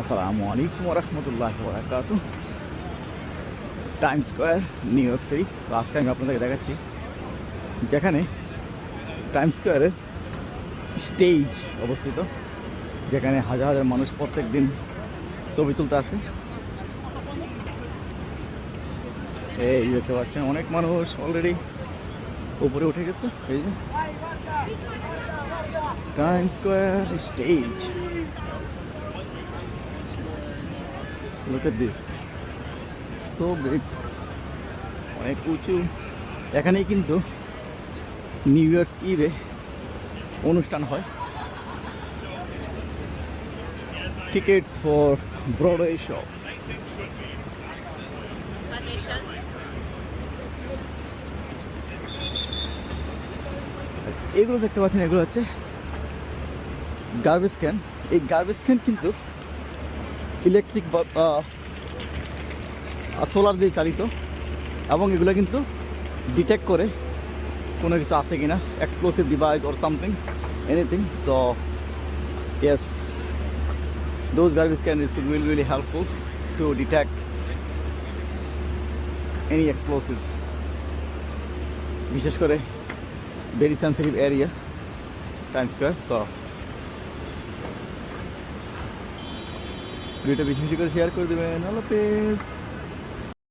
আসসালামু আলাইকুম রহমতুল্লাহ বরকাত। Time square, new York city. তো আজকে আমি আপনাদেরকে দেখাচ্ছি যেখানে টাইম স্কোয়ারের স্টেজ অবস্থিত, যেখানে হাজার হাজার মানুষ প্রত্যেক দিন ছবি তুলতে আসে। এই দেখতে পাচ্ছেন অনেক মানুষ অলরেডি উপরে উঠে গেছে। এই যে time square stage, look at this, so big, অনেক উঁচু। এখানেই কিন্তু নিউ ইয়ার্স ইভে অনুষ্ঠান হয়। Tickets for Broadway show. এগুলো দেখতে পাচ্ছেন, এগুলো হচ্ছে গার্বেজ ক্যান। এই গার্বেজ ক্যান কিন্তু ইলেকট্রিক সোলার দিয়ে চালিত, এবং এগুলো কিন্তু ডিটেক্ট করে কোনো কিছু আছে কিনা, explosive device or something, anything. So yes, those garbage can is really helpful to detect any explosive, বিশেষ করে very sensitive area time square. So ভিডিওটা বেশি বেশি করে শেয়ার করে দেবেন। আল্লাহ হাফেজ।